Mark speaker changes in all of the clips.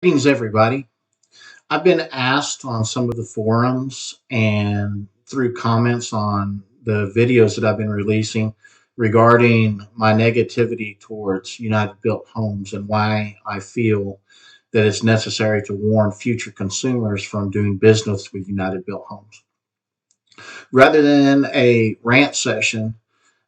Speaker 1: Greetings, everybody. I've been asked on some of the forums and through comments on the videos that I've been releasing regarding my negativity towards United Built Homes and why I feel that it's necessary to warn future consumers from doing business with United Built Homes. Rather than a rant session,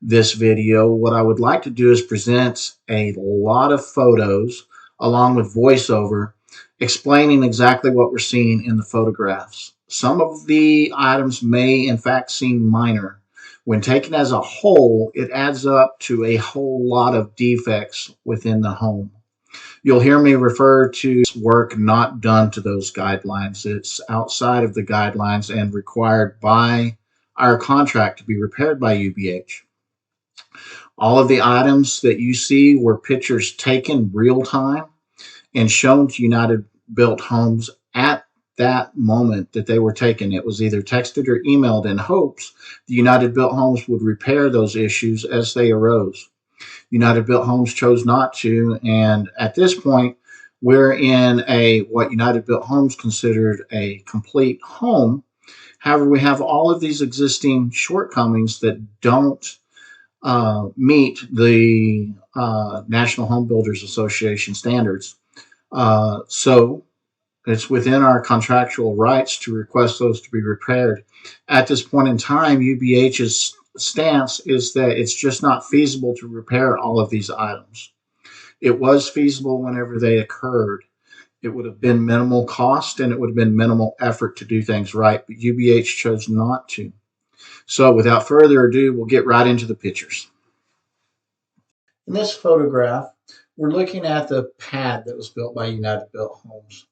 Speaker 1: this video, what I would like to do is present a lot of photos along with voiceover explaining exactly what we're seeing in the photographs. Some of the items may in fact seem minor. When taken as a whole, it adds up to a whole lot of defects within the home. You'll hear me refer to work not done to those guidelines. It's outside of the guidelines and required by our contract to be repaired by UBH. All of the items that you see were pictures taken real time and shown to United Built Homes at that moment that they were taken. It was either texted or emailed in hopes the United Built Homes would repair those issues as they arose. United Built Homes chose not to, and at this point, we're in a what United Built Homes considered a complete home. However, we have all of these existing shortcomings that don't meet the National Home Builders Association standards. So it's within our contractual rights to request those to be repaired. At this point in time, UBH's stance is that it's just not feasible to repair all of these items. It was feasible whenever they occurred. It would have been minimal cost and it would have been minimal effort to do things right, but UBH chose not to. So without further ado, we'll get right into the pictures. In this photograph, we're looking at the pad that was built by United Built Homes.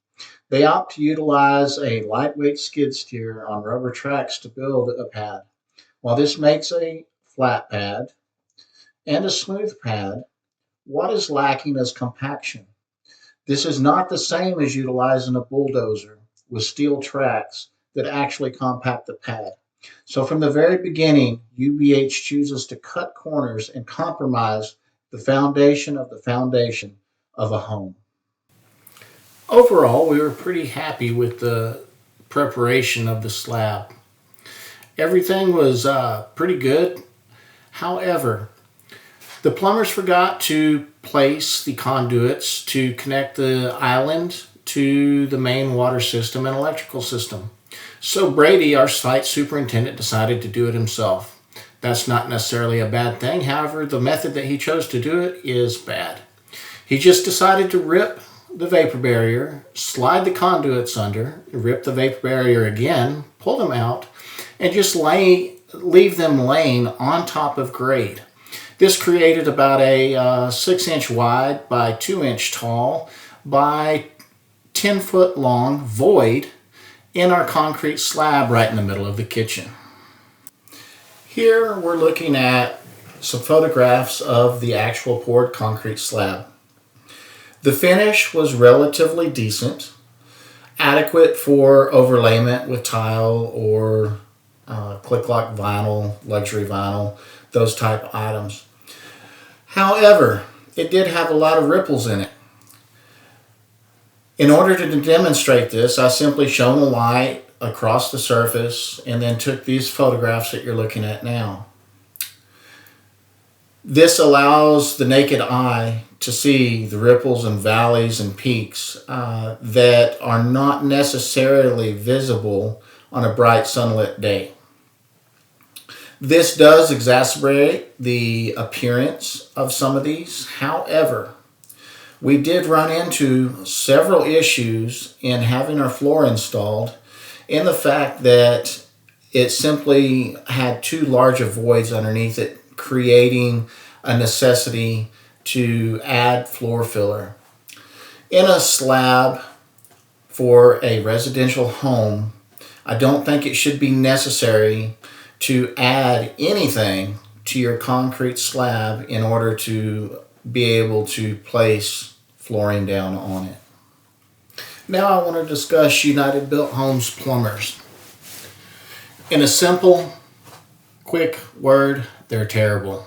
Speaker 1: They opt to utilize a lightweight skid steer on rubber tracks to build a pad. While this makes a flat pad and a smooth pad, what is lacking is compaction. This is not the same as utilizing a bulldozer with steel tracks that actually compact the pad. So from the very beginning, UBH chooses to cut corners and compromise the foundation of a home. Overall, we were pretty happy with the preparation of the slab. Everything was pretty good. However, the plumbers forgot to place the conduits to connect the island to the main water system and electrical system. So Brady, our site superintendent, decided to do it himself. That's not necessarily a bad thing. However, the method that he chose to do it is bad. He just decided to rip the vapor barrier, slide the conduits under, rip the vapor barrier again, pull them out, and just leave them laying on top of grade. This created about a 6-inch wide by 2-inch tall by 10-foot long void in our concrete slab right in the middle of the kitchen. Here we're looking at some photographs of the actual poured concrete slab. The finish was relatively decent, adequate for overlayment with tile or click-lock vinyl, luxury vinyl, those type items. However, it did have a lot of ripples in it. In order to demonstrate this, I simply shone a light across the surface and then took these photographs that you're looking at now. This allows the naked eye to see the ripples and valleys and peaks that are not necessarily visible on a bright sunlit day. This does exacerbate the appearance of some of these. However, we did run into several issues in having our floor installed in the fact that it simply had too large of voids underneath it, creating a necessity to add floor filler. In a slab for a residential home, I don't think it should be necessary to add anything to your concrete slab in order to be able to place flooring down on it. Now I want to discuss United Built Homes plumbers. In a simple, quick word, they're terrible.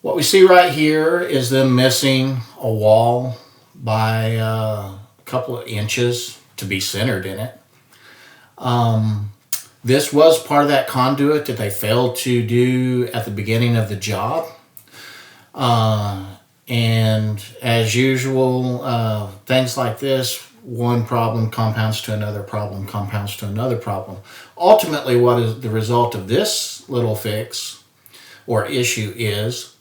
Speaker 1: What we see right here is them missing a wall by a couple of inches to be centered in it. This was part of that conduit that they failed to do at the beginning of the job. And as usual, things like this, one problem compounds to another problem, compounds to another problem. Ultimately, what is the result of this little fix or issue is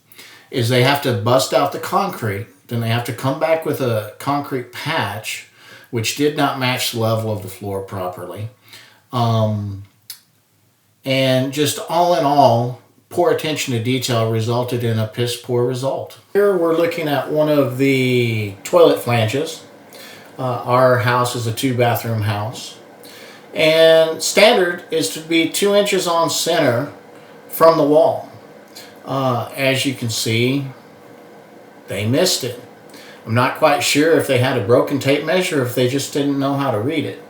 Speaker 1: they have to bust out the concrete. Then they have to come back with a concrete patch, which did not match the level of the floor properly. And just all in all, poor attention to detail resulted in a piss poor result. Here we're looking at one of the toilet flanges. Our house is a 2-bathroom house. And standard is to be 2 inches on center from the wall. As you can see, they missed it. I'm not quite sure if they had a broken tape measure or if they just didn't know how to read it.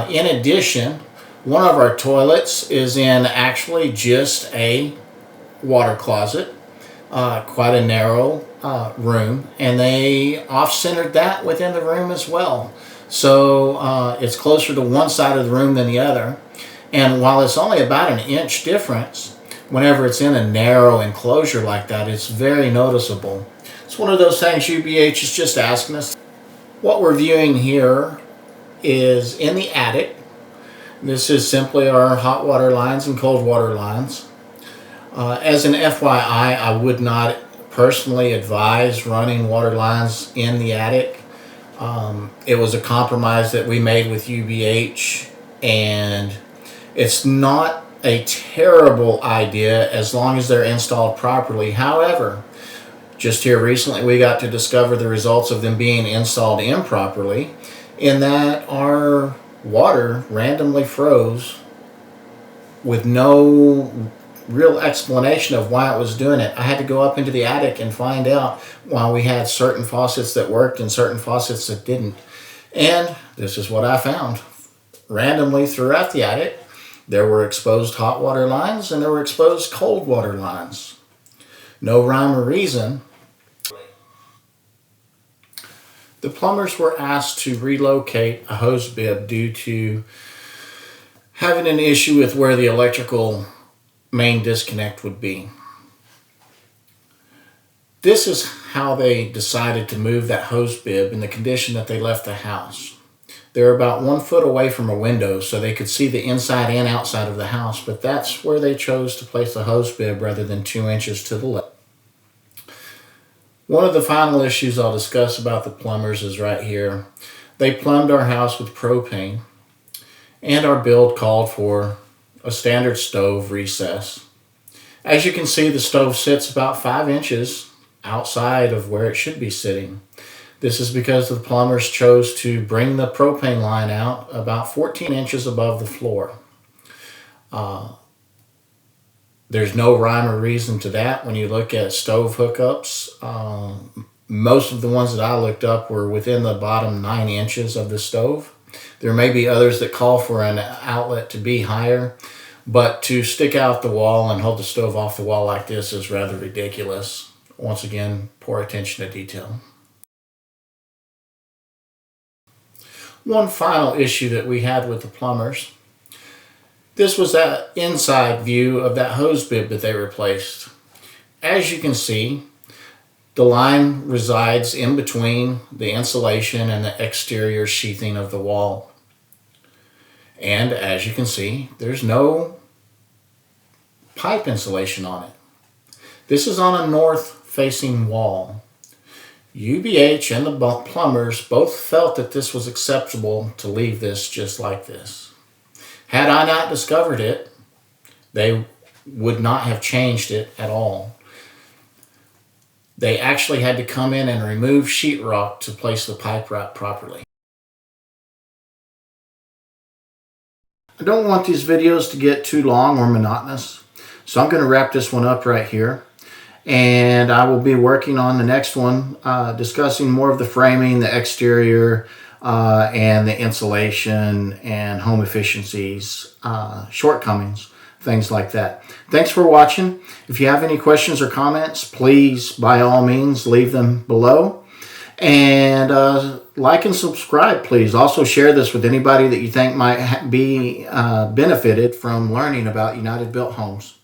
Speaker 1: In addition, one of our toilets is in actually just a water closet, quite a narrow room, and they off-centered that within the room as well. So it's closer to one side of the room than the other. And while it's only about an inch difference, whenever it's in a narrow enclosure like that, it's very noticeable. It's one of those things UBH is just asking us. What we're viewing here is in the attic. This is simply our hot water lines and cold water lines. As an FYI, I would not personally advise running water lines in the attic. It was a compromise that we made with UBH, and it's not a terrible idea as long as they're installed properly. However, just here recently we got to discover the results of them being installed improperly, in that our water randomly froze with no real explanation of why it was doing it. I had to go up into the attic and find out why we had certain faucets that worked and certain faucets that didn't. And this is what I found. Randomly throughout the attic, there were exposed hot water lines and there were exposed cold water lines. No rhyme or reason. The plumbers were asked to relocate a hose bib due to having an issue with where the electrical main disconnect would be. This is how they decided to move that hose bib in the condition that they left the house. They're about 1 foot away from a window so they could see the inside and outside of the house, but that's where they chose to place the hose bib rather than 2 inches to the left. One of the final issues I'll discuss about the plumbers is right here. They plumbed our house with propane, and our build called for a standard stove recess. As you can see, the stove sits about 5 inches outside of where it should be sitting. This is because the plumbers chose to bring the propane line out about 14 inches above the floor. There's no rhyme or reason to that when you look at stove hookups. Most of the ones that I looked up were within the bottom 9 inches of the stove. There may be others that call for an outlet to be higher, but to stick out the wall and hold the stove off the wall like this is rather ridiculous. Once again, poor attention to detail. One final issue that we had with the plumbers. This was that inside view of that hose bib that they replaced. As you can see, the line resides in between the insulation and the exterior sheathing of the wall. And as you can see, there's no pipe insulation on it. This is on a north-facing wall. UBH and the plumbers both felt that this was acceptable to leave this just like this. Had I not discovered it, they would not have changed it at all. They actually had to come in and remove sheetrock to place the pipe wrap properly. I don't want these videos to get too long or monotonous, so I'm going to wrap this one up right here. And I will be working on the next one, discussing more of the framing, the exterior, and the insulation and home efficiencies, shortcomings, things like that. Thanks for watching. If you have any questions or comments, please, by all means, leave them below. And like and subscribe, please. Also, share this with anybody that you think might be benefited from learning about United Built Homes.